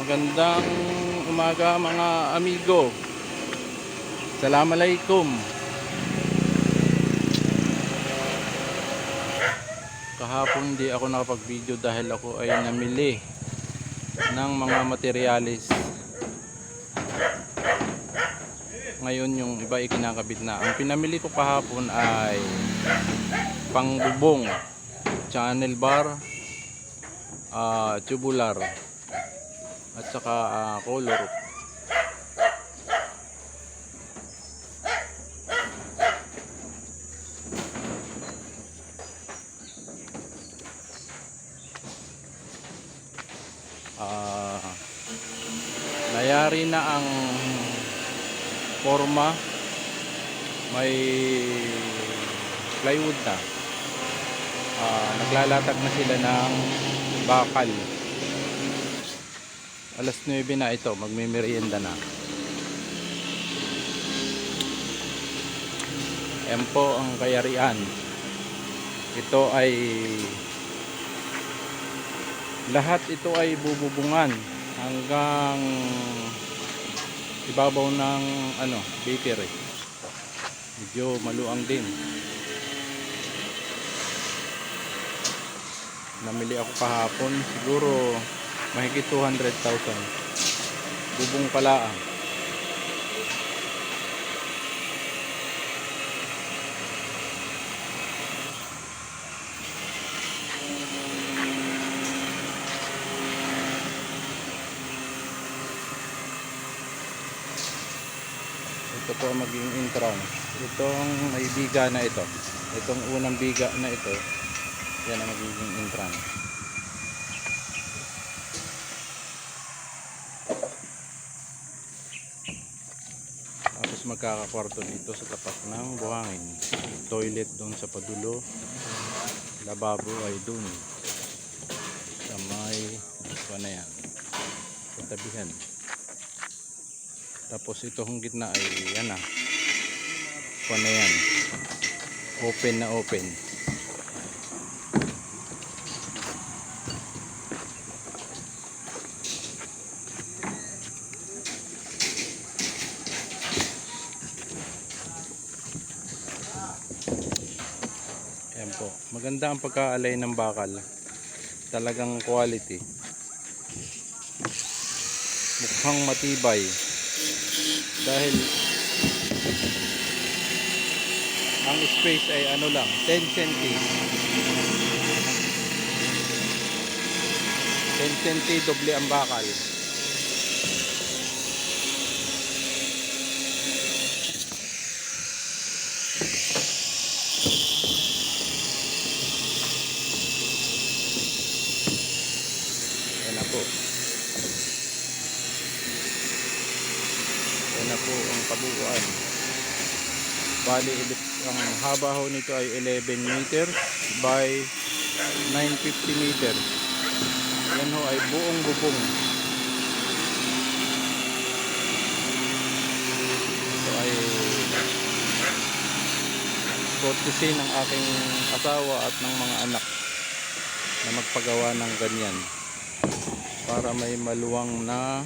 Magandang umaga mga amigo. Assalamualaikum. Kahapon di ako nakapag-video dahil ako ay namili ng mga materyales. Ngayon yung iba ay kinakabit na. Ang pinamili ko kahapon ay pangbubong, channel bar, tubular at saka color. Nayari na ang forma, may plywood na. Naglalatag na sila ng bakal. Alas 9 na ito, magmimerienda na. Yan po ang kayarian. Ito ay lahat ito ay bububungan hanggang ibabaw ng bakery. Medyo maluang din. Namili ako kahapon, siguro mahigit 200,000 bubong palaang. Ito po maging entrance. Itong may biga na ito, itong unang biga na ito, yan ang magiging entrance. Tapos magkakakwarto dito sa tapat ng buhangin. Toilet doon sa padulo, lababo ay doon sa may na yan, katabihan. Tapos itong gitna ay yan na yan, open na open. Yan po, maganda ang pagkaalay ng bakal, talagang quality, mukhang matibay dahil ang space ay lang 10 cm, 10 cm doble ang bakal. Yan na po. Yan na po ang kabuuan. Bali, ang haba ho nito ay 11 meters by 950 meters. Yan ho ay buong bubong. Ito ay courtesy ng aking asawa at ng mga anak na magpagawa ng ganyan para may maluwang na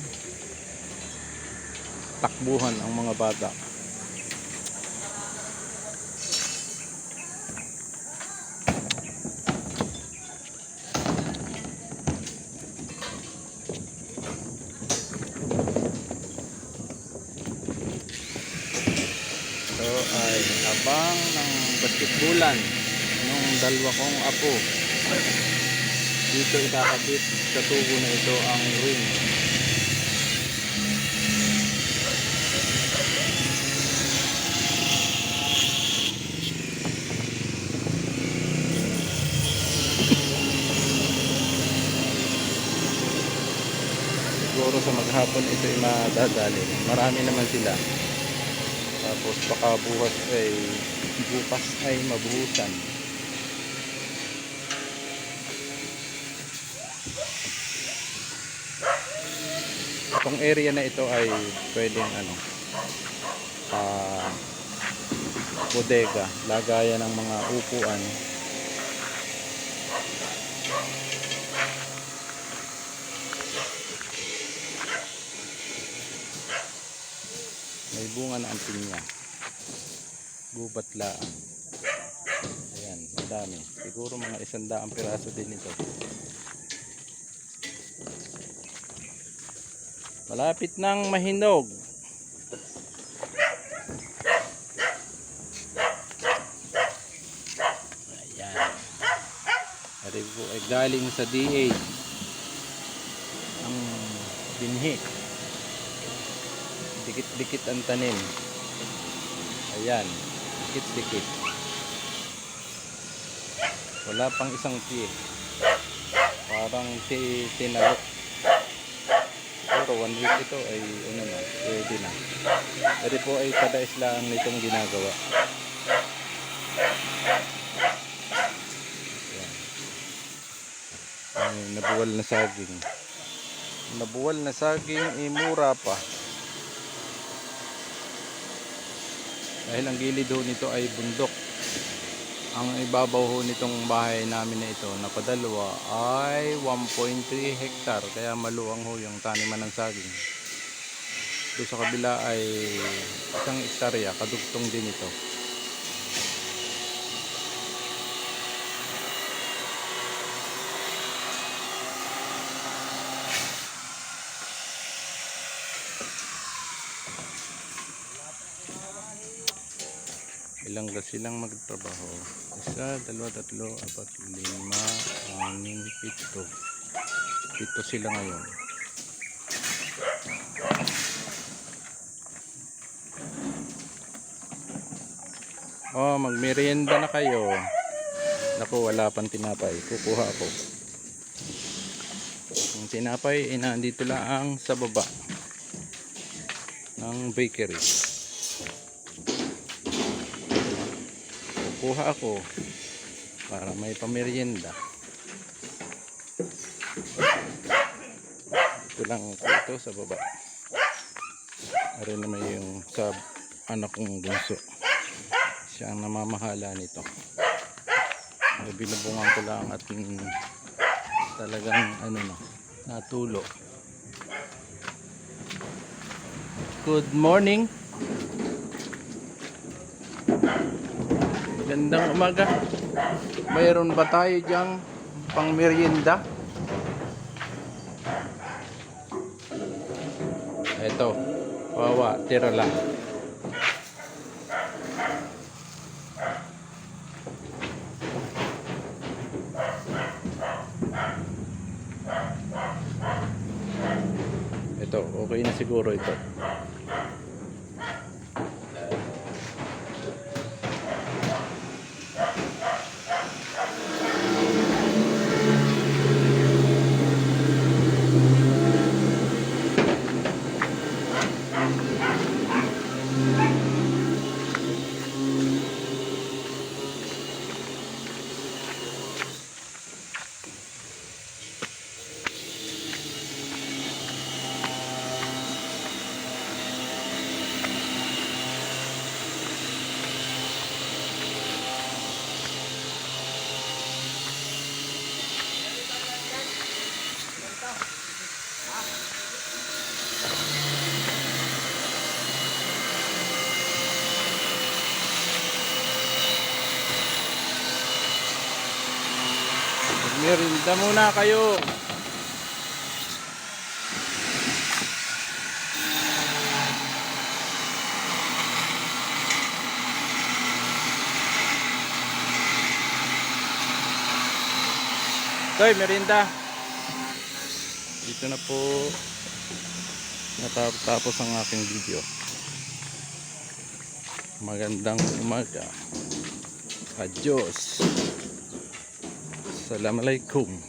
takbuhan ang mga bata. Ito ay abang ng basketbulan nung dalawa kong apo. Dito ikakabit sa tubo na ito ang ring. Siguro sa maghapon ito ay madadali. Marami naman sila. Tapos baka bukas ay mabuhusan. Itong area na ito ay pwedeng bodega, lagayan ng mga upuan. bunga na ang pinya. Gubat lang. Ayan, madami. Siguro mga 100 piraso din ito. Malapit nang mahinog. Ayan. Ito po ay galing sa DA. Ang binhi. Dikit-dikit ang tanim. Ayan. Dikit-dikit. Wala pang isang tiye. Parang tinalok. Siguro 1 week ito ay ano na, pwede na. Ito po ay kadais lang nitong ginagawa. Ayan. Ay, nabuwal na saging. Nabuwal na saging, mura pa. Dahil ang gilid ho nito ay bundok. Ang ibabaw ho nitong bahay namin na ito na padalawa ay 1.3 hektar. Kaya maluwang ho yung taniman ng saging. Doon sa kabila ay 1 hektarya, kadugtong din ito. Ilang gas silang magtrabaho? 1, 2, 3, 4, 5, 6, 7. 7 sila ngayon. Oh, magmerienda na kayo. Naku, wala pang tinapay. Kukuha ako. Yung tinapay ay nandito lang sa baba ng bakery. Kuha ako para may pamerienda. Ito lang ito sa baba. Arin naman yung sa anak kong bunso. Siya ang namamahala nito. Binubungan ko lang at talagang ano na, natulo. Good morning. Gandang umaga. Mayroon ba tayo diyang pang merienda? Ito. Wawa, tira lang. Ito, okay na siguro ito. Merienda muna kayo. Toy, merienda. Dito na po natapos ang aking video. Magandang umaga. Adios. Assalamualaikum.